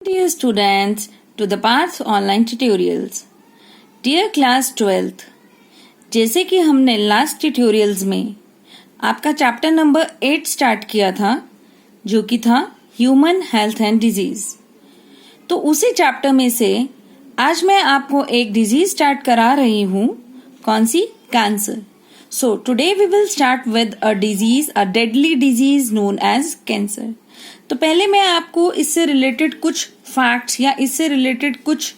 Dear students, to the Path online tutorials. Dear class 12th, जैसे कि हमने last tutorials में आपका चैप्टर नंबर 8 स्टार्ट किया था, जो कि था ह्यूमन हेल्थ एंड डिजीज। तो उसी चैप्टर में से आज मैं आपको एक डिजीज स्टार्ट करा रही हूँ। कौन सी? Cancer. So today we will start with a disease, a deadly disease known as cancer. तो पहले मैं आपको इससे रिलेटेड कुछ फैक्ट्स या इससे रिलेटेड कुछ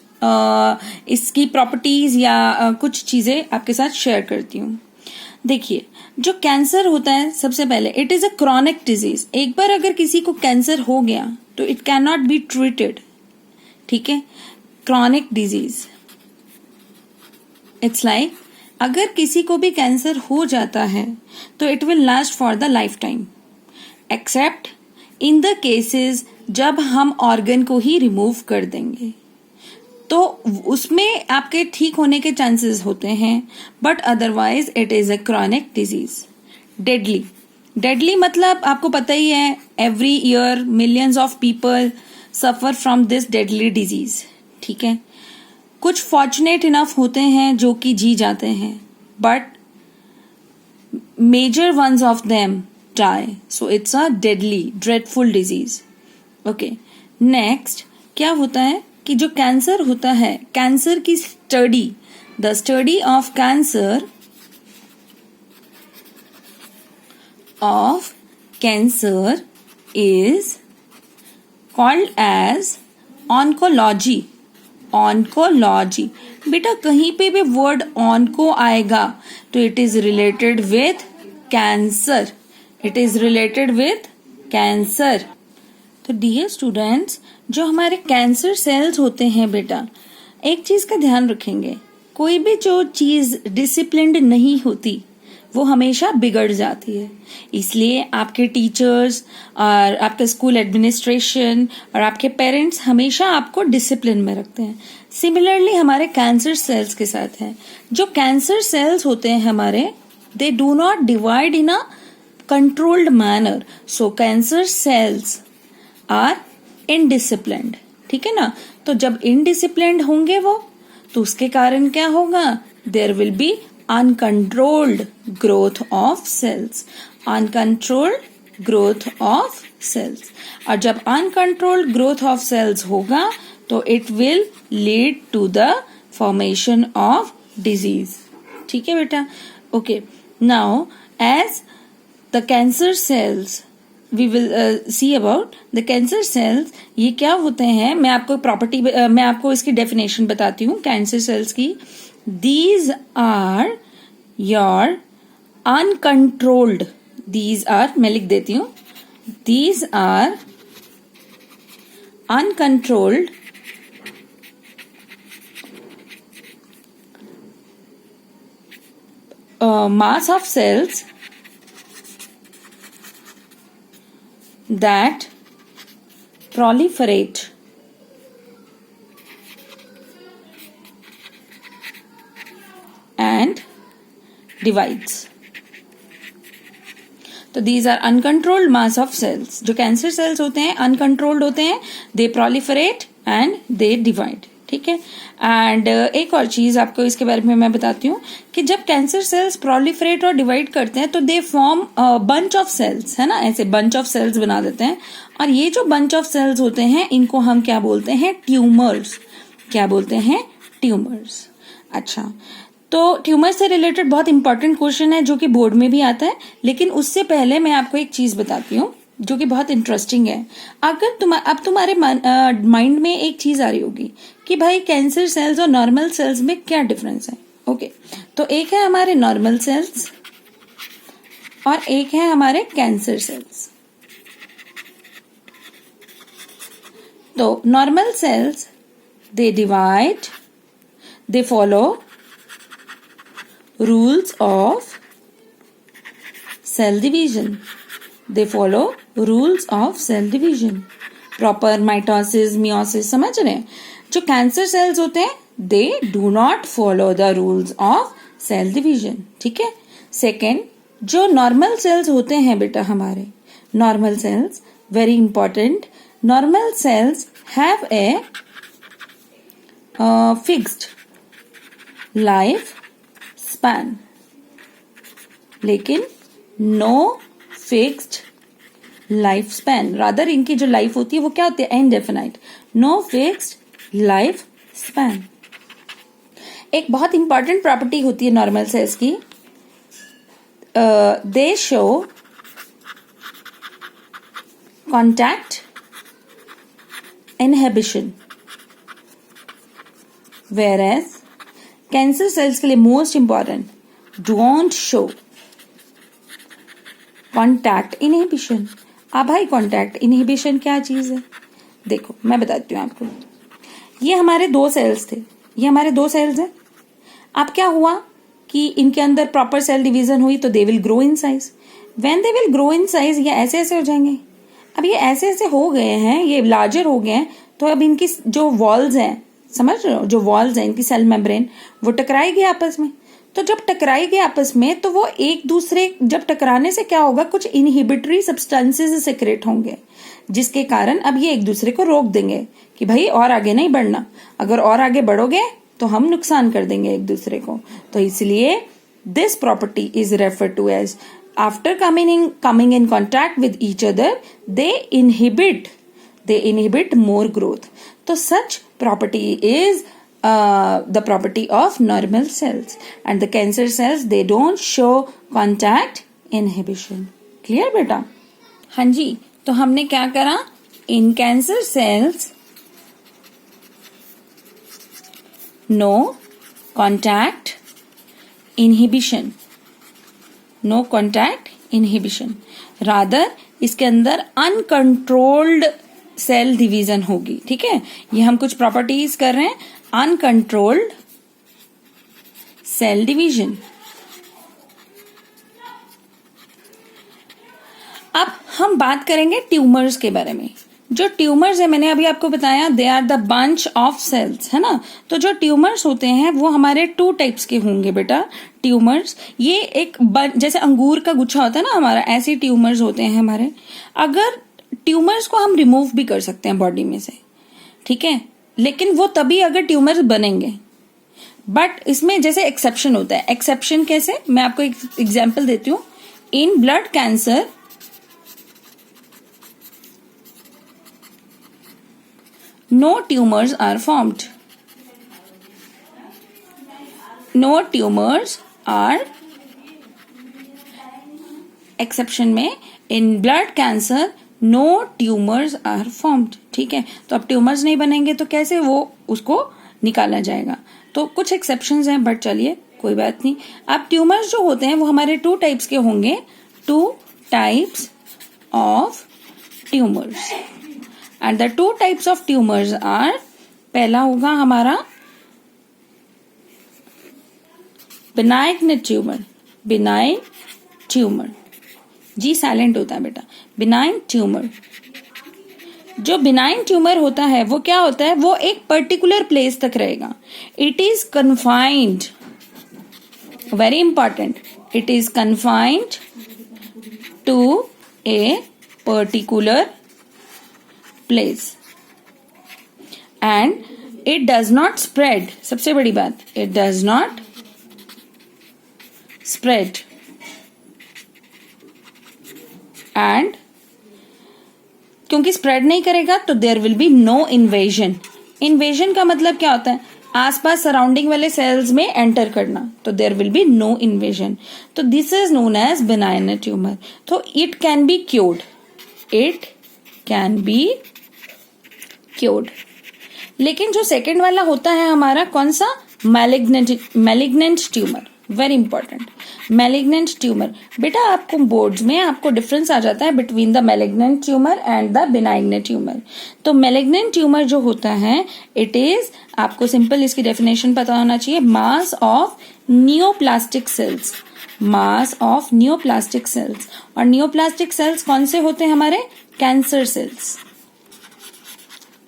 इसकी प्रॉपर्टीज या कुछ चीजें आपके साथ शेयर करती हूँ। देखिए, जो कैंसर होता है, सबसे पहले it is a chronic disease. एक बार अगर किसी को कैंसर हो गया तो it can not be treated. ठीक है, क्रॉनिक डिजीज इट्स लाइक अगर किसी को भी कैंसर हो जाता है तो it will last for the life time, accept in the cases जब हम ऑर्गन को ही रिमूव कर देंगे तो उसमें आपके ठीक होने के चांसेस होते हैं, but otherwise it is a chronic disease. Deadly मतलब आपको पता ही है, every year millions of people suffer from this deadly disease. ठीक है, कुछ फॉर्चुनेट इनफ होते हैं जो कि जी जाते हैं, but major ones of them die. So it's a deadly, dreadful disease. Okay. Next, क्या होता है कि जो कैंसर होता है, कैंसर की study, the study of cancer is called as oncology. Oncology. बेटा कहीं पे भी वर्ड ऑन्को आएगा तो it is related with cancer. It is related with cancer. तो डियर स्टूडेंट्स, जो हमारे कैंसर सेल्स होते हैं बेटा, एक चीज का ध्यान रखेंगे, कोई भी जो चीज डिसिप्लिन्ड नहीं होती वो हमेशा बिगड़ जाती है। इसलिए आपके टीचर्स और आपके स्कूल एडमिनिस्ट्रेशन और आपके पेरेंट्स हमेशा आपको डिसिप्लिन में रखते हैं। सिमिलरली हमारे कैंसर सेल्स के साथ है। जो कैंसर सेल्स होते हैं हमारे, they do not divide in a controlled manner, so cancer cells are indisciplined। ठीक है ना, तो जब indisciplined होंगे वो, तो उसके कारण क्या होगा? there will be uncontrolled growth of cells, uncontrolled growth of cells। और जब uncontrolled growth of cells होगा तो it will lead to the formation of disease। ठीक है बेटा, okay। now as the cancer cells, we will see about the cancer cells। ये क्या होते हैं, मैं आपको प्रॉपर्टी मैं आपको इसकी डेफिनेशन बताती हूँ कैंसर सेल्स की। These are your uncontrolled, these are, मैं लिख देती हूँ, these are uncontrolled mass of cells that proliferate and divides। तो these are uncontrolled mass of cells। जो कैंसर सेल्स होते हैं अनकंट्रोल्ड होते हैं, they proliferate and they divide। ठीक है, एंड एक और चीज आपको इसके बारे में मैं बताती हूँ कि जब कैंसर सेल्स प्रोलिफरेट और डिवाइड करते हैं तो they form bunch of cells, है ना, ऐसे बंच ऑफ सेल्स बना देते हैं। और ये जो बंच ऑफ सेल्स होते हैं इनको हम क्या बोलते हैं? ट्यूमर्स। क्या बोलते हैं? ट्यूमर्स। अच्छा, तो ट्यूमर से रिलेटेड बहुत इंपॉर्टेंट क्वेश्चन है जो कि बोर्ड में भी आता है, लेकिन उससे पहले मैं आपको एक चीज बताती हूँ जो कि बहुत इंटरेस्टिंग है। अगर अब तुम्हारे माइंड में एक चीज आ रही होगी कि भाई कैंसर सेल्स और नॉर्मल सेल्स में क्या डिफरेंस है। ओके, तो एक है हमारे नॉर्मल सेल्स और एक है हमारे कैंसर सेल्स। तो normal cells they divide, they follow rules of cell division. They follow rules of cell division, proper mitosis, meiosis। समझ रहे हैं? जो कैंसर सेल्स होते हैं they do not follow the rules of cell division। ठीक है। Second, जो normal sales होते हैं बेटा हमारे, normal sales, very important, normal cells have a fixed life span, लेकिन no fixed life span, rather इनकी जो लाइफ होती है वो क्या होती है, indefinite, no fixed life span. एक बहुत इंपॉर्टेंट प्रॉपर्टी होती है नॉर्मल सेल्स की, they show contact inhibition, whereas cancer cells के लिए most important, don't show contact inhibition. अब भाई कॉन्टैक्ट इनहिबिशन क्या चीज है, देखो मैं बताती हूँ आपको। ये हमारे दो सेल्स थे, ये हमारे दो सेल्स हैं। अब क्या हुआ कि इनके अंदर प्रॉपर सेल डिवीजन हुई तो they will grow in size. When they will grow in size ये ऐसे ऐसे हो जाएंगे। अब ये ऐसे ऐसे हो गए हैं, ये लार्जर हो गए हैं, तो अब इनकी जो वॉल्स हैं, समझ रहे हो, जो वॉल्स हैं इनकी सेल मेम्ब्रेन, वो टकराएगी आपस में। तो जब टकराएगी आपस में तो वो एक दूसरे, जब टकराने से क्या होगा, कुछ इनहिबिटरी सब्सटेंसेस सेक्रेट होंगे, जिसके कारण अब ये एक दूसरे को रोक देंगे कि भाई और आगे नहीं बढ़ना, अगर और आगे बढ़ोगे तो हम नुकसान कर देंगे एक दूसरे को। तो इसलिए this property is refer to as after coming in contact with each other they inhibit more growth. तो such property is the property of normal cells, and the cancer cells they don't show contact inhibition. Clear बेटा? हाँ जी, तो हमने क्या करा, in cancer cells no contact inhibition, no contact inhibition, rather इसके अंदर uncontrolled cell division होगी। ठीक है, ये हम कुछ प्रॉपर्टीज कर रहे हैं, अनकंट्रोल्ड सेल डिवीजन। अब हम बात करेंगे ट्यूमर्स के बारे में। जो ट्यूमर्स है, मैंने अभी आपको बताया, they are the bunch of cells, है ना। तो जो ट्यूमर्स होते हैं वो हमारे टू टाइप्स के होंगे बेटा, ट्यूमर्स। ये एक जैसे अंगूर का गुच्छा होता है ना हमारा, ऐसे ट्यूमर्स होते हैं हमारे। अगर ट्यूमर्स को हम रिमूव भी कर सकते हैं बॉडी में से, ठीक है, लेकिन वो तभी अगर ट्यूमर्स बनेंगे। बट इसमें जैसे एक्सेप्शन होता है। एक्सेप्शन कैसे, मैं आपको एक एग्जांपल देती हूँ। In blood cancer no tumours are formed, no tumours are, exception में in blood cancer no tumours are formed. ठीक है, तो अब ट्यूमर्स नहीं बनेंगे तो कैसे वो उसको निकाला जाएगा। तो कुछ एक्सेप्शंस हैं, बट चलिए कोई बात नहीं। अब ट्यूमर्स जो होते हैं वो हमारे टू टाइप्स के होंगे, two types of tumours, and the two types of tumours are, पहला होगा हमारा बिनाइन ट्यूमर, बिनाइन ट्यूमर, जी साइलेंट होता है बेटा, बिनाइन ट्यूमर। जो बिनाइन ट्यूमर होता है वो क्या होता है, वो एक पर्टिकुलर प्लेस तक रहेगा। It is confined, very important, it is confined to a particular place and it does not spread. सबसे बड़ी बात, it does not spread and क्योंकि स्प्रेड नहीं करेगा तो there will be no invasion. Invasion का मतलब क्या होता है, आसपास सराउंडिंग वाले सेल्स में एंटर करना, तो there will be no invasion. तो this is known as benign tumour. तो it can be cured, it can be cured. लेकिन जो सेकेंड वाला होता है हमारा कौन सा, malignant tumour, very important, malignant tumour. बेटा आपको बोर्ड्स में आपको डिफरेंस आ जाता है between the malignant tumour and the benign tumour. तो मैलिग्नेंट ट्यूमर जो होता है, इट इज, आपको सिंपल इसकी डेफिनेशन पता होना चाहिए, mass of neoplastic cells, mass of neoplastic cells. और नियोप्लास्टिक सेल्स कौन से होते हैं हमारे, कैंसर सेल्स।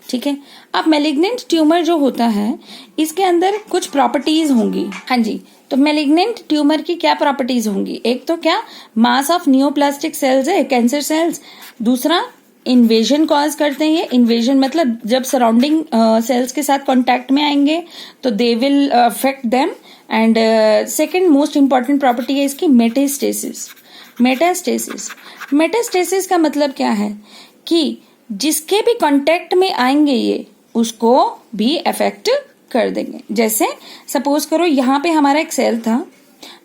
ठीक है, अब मैलिग्नेंट ट्यूमर जो होता है इसके अंदर कुछ प्रॉपर्टीज होंगी। हाँ जी, तो मैलिग्नेंट ट्यूमर की क्या प्रॉपर्टीज होंगी, एक तो क्या, मास ऑफ नियोप्लास्टिक सेल्स है, कैंसर सेल्स। दूसरा इन्वेजन कॉज करते हैं। इन्वेजन मतलब जब सराउंडिंग सेल्स के साथ कांटेक्ट में आएंगे तो they will affect them. And second most important property है इसकी मेटास्टेसिस। मेटास्टेसिस मेटास्टेसिस का मतलब क्या है कि जिसके भी कांटेक्ट में आएंगे ये उसको भी अफेक्ट कर देंगे। जैसे सपोज करो यहाँ पे हमारा एक सेल था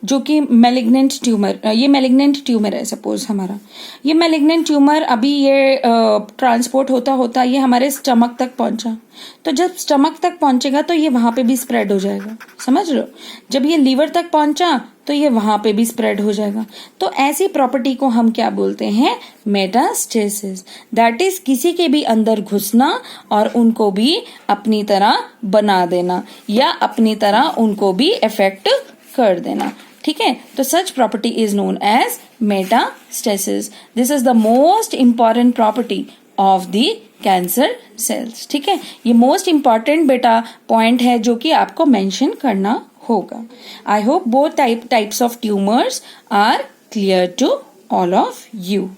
जो कि मैलिग्नेंट ट्यूमर, ये मैलिग्नेंट ट्यूमर है सपोज हमारा। ये मैलिग्नेंट ट्यूमर अभी ये ट्रांसपोर्ट होता होता ये हमारे स्टमक तक पहुंचा। तो जब स्टमक तक पहुंचेगा तो ये वहां पे भी स्प्रेड हो जाएगा, समझ लो। जब ये लीवर तक पहुंचा तो ये वहां पे भी स्प्रेड हो जाएगा। तो ऐसी प्रॉपर्टी को हम क्या बोलते हैं? मेटास्टेसिस। दैट इज किसी के भी अंदर घुसना और उनको भी अपनी तरह बना देना या अपनी तरह उनको भी इफेक्ट कर देना। ठीक है, तो such property is known as metastasis. This is the most important property of the cancer cells. ठीक है, ये मोस्ट इंपॉर्टेंट बेटा पॉइंट है जो कि आपको मेंशन करना होगा। I hope both types of tumours are clear to all of you.